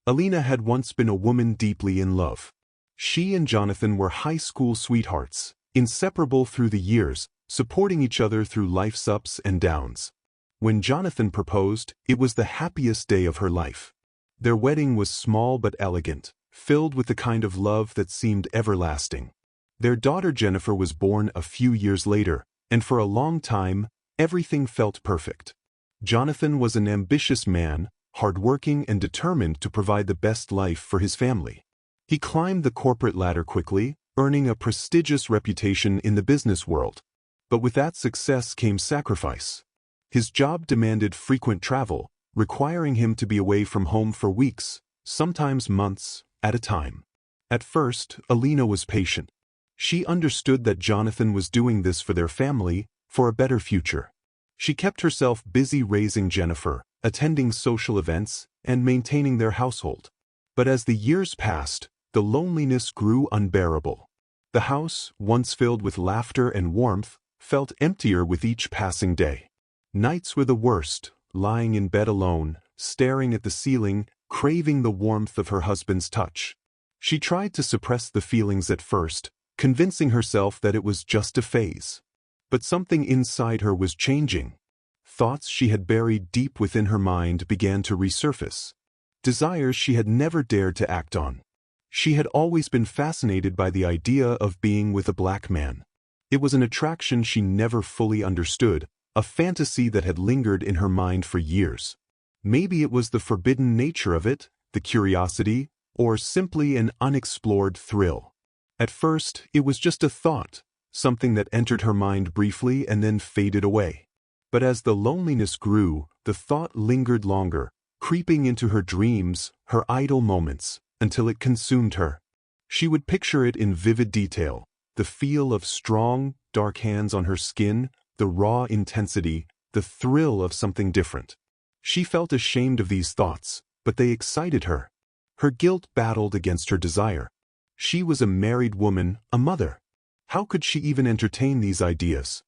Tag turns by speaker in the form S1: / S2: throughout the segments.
S1: Alina had once been a woman deeply in love. She and Jonathan were high school sweethearts, inseparable through the years, supporting each other through life's ups and downs. When Jonathan proposed, it was the happiest day of her life. Their wedding was small but elegant, filled with the kind of love that seemed everlasting. Their daughter Jennifer was born a few years later, and for a long time, everything felt perfect. Jonathan was an ambitious man, hardworking and determined to provide the best life for his family. He climbed the corporate ladder quickly, earning a prestigious reputation in the business world. But with that success came sacrifice. His job demanded frequent travel, requiring him to be away from home for weeks, sometimes months, at a time. At first, Alina was patient. She understood that Jonathan was doing this for their family, for a better future. She kept herself busy raising Jennifer, attending social events, and maintaining their household. But as the years passed, the loneliness grew unbearable. The house, once filled with laughter and warmth, felt emptier with each passing day. Nights were the worst, lying in bed alone, staring at the ceiling, craving the warmth of her husband's touch. She tried to suppress the feelings at first, convincing herself that it was just a phase. But something inside her was changing. Thoughts she had buried deep within her mind began to resurface. Desires she had never dared to act on. She had always been fascinated by the idea of being with a black man. It was an attraction she never fully understood, a fantasy that had lingered in her mind for years. Maybe it was the forbidden nature of it, the curiosity, or simply an unexplored thrill. At first, it was just a thought, something that entered her mind briefly and then faded away. But as the loneliness grew, the thought lingered longer, creeping into her dreams, her idle moments, until it consumed her. She would picture it in vivid detail, the feel of strong, dark hands on her skin, the raw intensity, the thrill of something different. She felt ashamed of these thoughts, but they excited her. Her guilt battled against her desire. She was a married woman, a mother. How could she even entertain these ideas?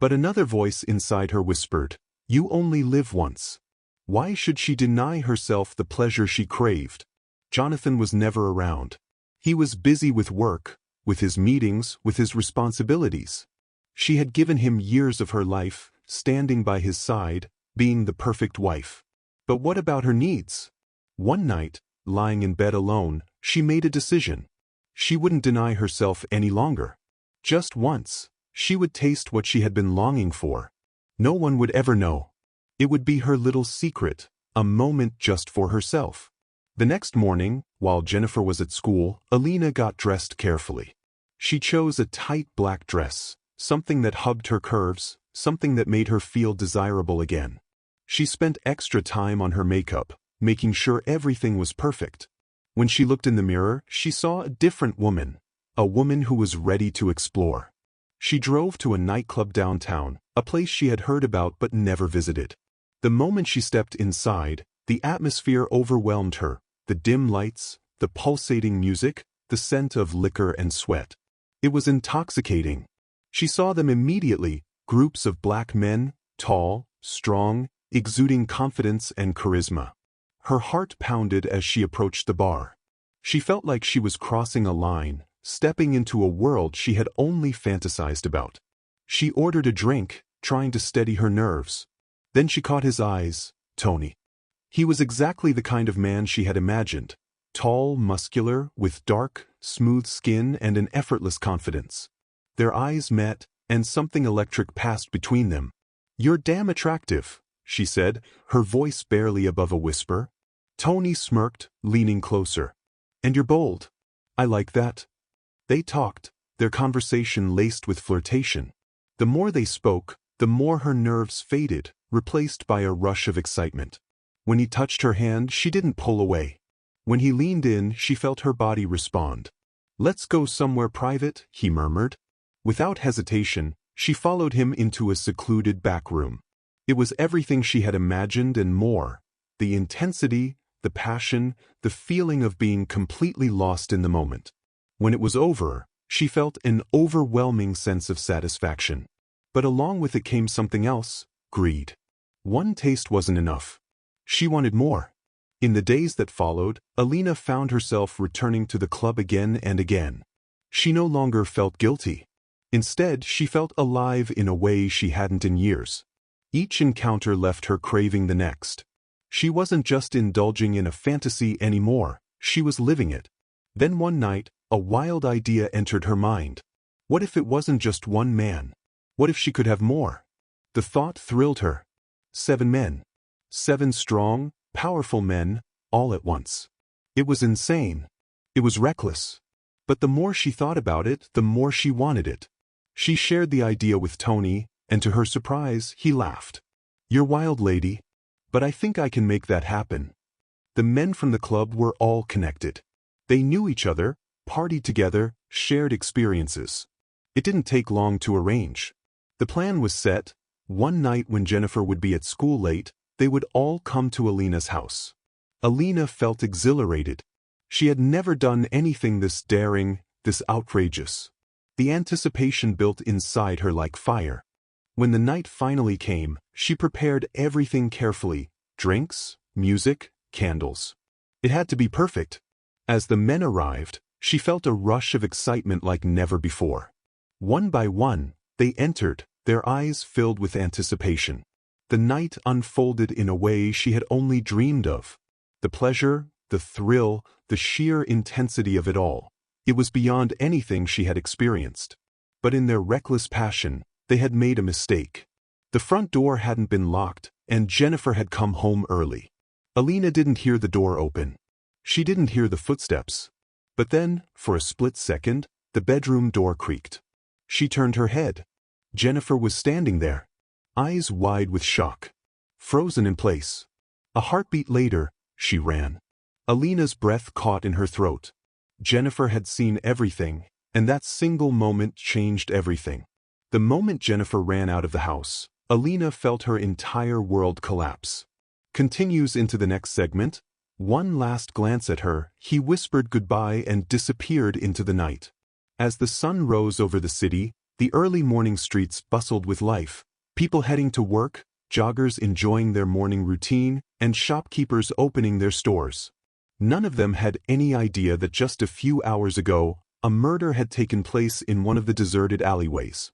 S1: But another voice inside her whispered, "You only live once." Why should she deny herself the pleasure she craved? Jonathan was never around. He was busy with work, with his meetings, with his responsibilities. She had given him years of her life, standing by his side, being the perfect wife. But what about her needs? One night, lying in bed alone, she made a decision. She wouldn't deny herself any longer. Just once, she would taste what she had been longing for. No one would ever know. It would be her little secret, a moment just for herself. The next morning, while Jennifer was at school, Alina got dressed carefully. She chose a tight black dress, something that hugged her curves, something that made her feel desirable again. She spent extra time on her makeup, making sure everything was perfect. When she looked in the mirror, she saw a different woman, a woman who was ready to explore. She drove to a nightclub downtown, a place she had heard about but never visited. The moment she stepped inside, the atmosphere overwhelmed her, the dim lights, the pulsating music, the scent of liquor and sweat. It was intoxicating. She saw them immediately, groups of black men, tall, strong, exuding confidence and charisma. Her heart pounded as she approached the bar. She felt like she was crossing a line, stepping into a world she had only fantasized about. She ordered a drink, trying to steady her nerves. Then she caught his eyes, Tony. He was exactly the kind of man she had imagined, tall, muscular, with dark, smooth skin and an effortless confidence. Their eyes met, and something electric passed between them. "You're damn attractive," she said, her voice barely above a whisper. Tony smirked, leaning closer. "And you're bold. I like that." They talked, their conversation laced with flirtation. The more they spoke, the more her nerves faded, replaced by a rush of excitement. When he touched her hand, she didn't pull away. When he leaned in, she felt her body respond. "Let's go somewhere private," he murmured. Without hesitation, she followed him into a secluded back room. It was everything she had imagined and more. The intensity, the passion, the feeling of being completely lost in the moment. When it was over, she felt an overwhelming sense of satisfaction. But along with it came something else, greed. One taste wasn't enough. She wanted more. In the days that followed, Alina found herself returning to the club again and again. She no longer felt guilty. Instead, she felt alive in a way she hadn't in years. Each encounter left her craving the next. She wasn't just indulging in a fantasy anymore, she was living it. Then one night, a wild idea entered her mind. What if it wasn't just one man? What if she could have more? The thought thrilled her. 7 men. 7 strong, powerful men, all at once. It was insane. It was reckless. But the more she thought about it, the more she wanted it. She shared the idea with Tony, and to her surprise, he laughed. "You're wild, lady. But I think I can make that happen." The men from the club were all connected. They knew each other, partied together, shared experiences. It didn't take long to arrange. The plan was set. One night when Jennifer would be at school late, they would all come to Alina's house. Alina felt exhilarated. She had never done anything this daring, this outrageous. The anticipation built inside her like fire. When the night finally came, she prepared everything carefully: drinks, music, candles. It had to be perfect. As the men arrived, she felt a rush of excitement like never before. One by one, they entered, their eyes filled with anticipation. The night unfolded in a way she had only dreamed of. The pleasure, the thrill, the sheer intensity of it all. It was beyond anything she had experienced. But in their reckless passion, they had made a mistake. The front door hadn't been locked, and Jennifer had come home early. Alina didn't hear the door open. She didn't hear the footsteps. But then, for a split second, the bedroom door creaked. She turned her head. Jennifer was standing there, eyes wide with shock, frozen in place. A heartbeat later, she ran. Alina's breath caught in her throat. Jennifer had seen everything, and that single moment changed everything. The moment Jennifer ran out of the house, Alina felt her entire world collapse. Continues into the next segment. One last glance at her, he whispered goodbye and disappeared into the night. As the sun rose over the city, the early morning streets bustled with life. People heading to work, joggers enjoying their morning routine, and shopkeepers opening their stores. None of them had any idea that just a few hours ago, a murder had taken place in one of the deserted alleyways.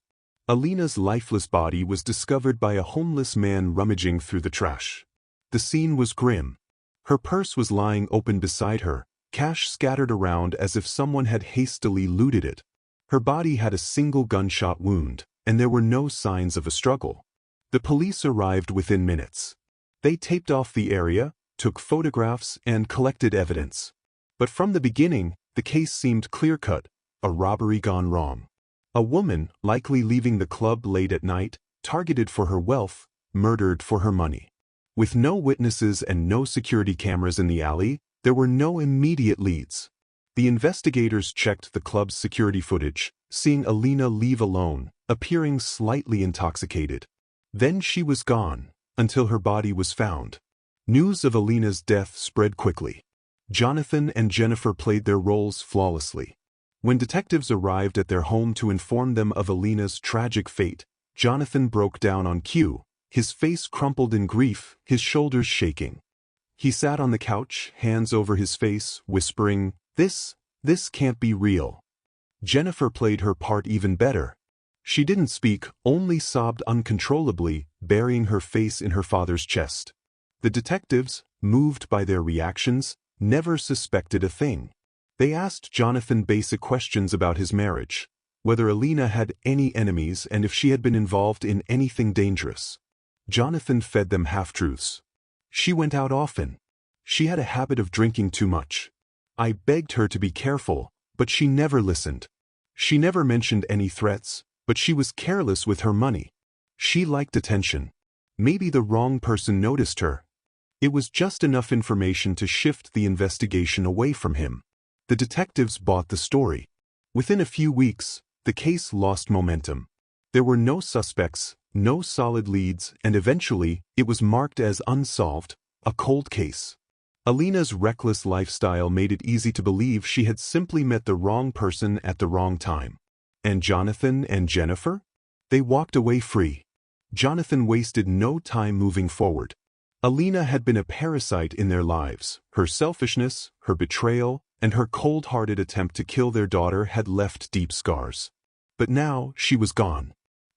S1: Alina's lifeless body was discovered by a homeless man rummaging through the trash. The scene was grim. Her purse was lying open beside her, cash scattered around as if someone had hastily looted it. Her body had a single gunshot wound, and there were no signs of a struggle. The police arrived within minutes. They taped off the area, took photographs, and collected evidence. But from the beginning, the case seemed clear-cut, a robbery gone wrong. A woman, likely leaving the club late at night, targeted for her wealth, murdered for her money. With no witnesses and no security cameras in the alley, there were no immediate leads. The investigators checked the club's security footage, seeing Alina leave alone, appearing slightly intoxicated. Then she was gone, until her body was found. News of Alina's death spread quickly. Jonathan and Jennifer played their roles flawlessly. When detectives arrived at their home to inform them of Alina's tragic fate, Jonathan broke down on cue, his face crumpled in grief, his shoulders shaking. He sat on the couch, hands over his face, whispering, This can't be real." Jennifer played her part even better. She didn't speak, only sobbed uncontrollably, burying her face in her father's chest. The detectives, moved by their reactions, never suspected a thing. They asked Jonathan basic questions about his marriage, whether Alina had any enemies and if she had been involved in anything dangerous. Jonathan fed them half-truths. She went out often. She had a habit of drinking too much. I begged her to be careful, but she never listened. She never mentioned any threats, but she was careless with her money. She liked attention. Maybe the wrong person noticed her. It was just enough information to shift the investigation away from him. The detectives bought the story. Within a few weeks, the case lost momentum. There were no suspects, no solid leads, and eventually, it was marked as unsolved, a cold case. Alina's reckless lifestyle made it easy to believe she had simply met the wrong person at the wrong time. And Jonathan and Jennifer? They walked away free. Jonathan wasted no time moving forward. Alina had been a parasite in their lives. Her selfishness, her betrayal, and her cold-hearted attempt to kill their daughter had left deep scars. But now she was gone.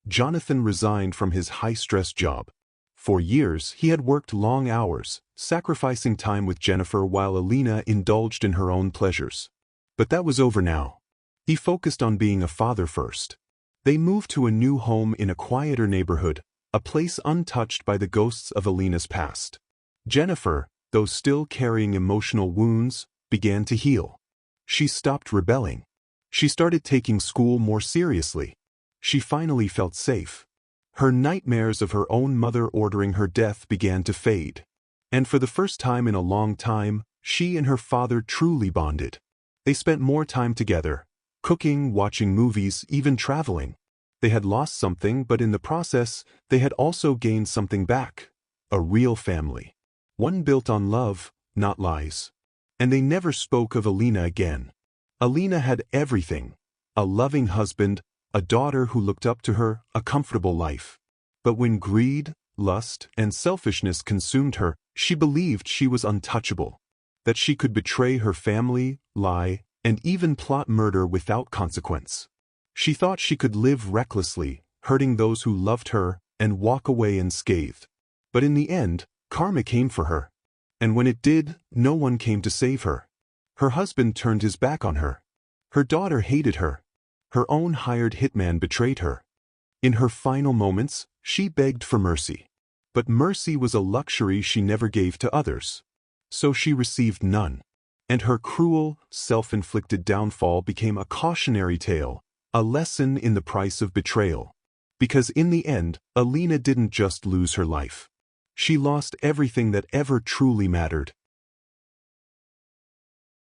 S1: Jonathan resigned from his high-stress job. For years, he had worked long hours, sacrificing time with Jennifer while Alina indulged in her own pleasures. But that was over now. He focused on being a father first. They moved to a new home in a quieter neighborhood, a place untouched by the ghosts of Alina's past. Jennifer, though still carrying emotional wounds, began to heal. She stopped rebelling. She started taking school more seriously. She finally felt safe. Her nightmares of her own mother ordering her death began to fade. And for the first time in a long time, she and her father truly bonded. They spent more time together, cooking, watching movies, even traveling. They had lost something, but in the process, they had also gained something back. A real family. One built on love, not lies. And they never spoke of Alina again. Alina had everything. A loving husband, a daughter who looked up to her, a comfortable life. But when greed, lust, and selfishness consumed her, she believed she was untouchable. That she could betray her family, lie, and even plot murder without consequence. She thought she could live recklessly, hurting those who loved her, and walk away unscathed. But in the end, karma came for her. And when it did, no one came to save her. Her husband turned his back on her. Her daughter hated her. Her own hired hitman betrayed her. In her final moments, she begged for mercy. But mercy was a luxury she never gave to others. So she received none. And her cruel, self-inflicted downfall became a cautionary tale, a lesson in the price of betrayal. Because in the end, Alina didn't just lose her life. She lost everything that ever truly mattered.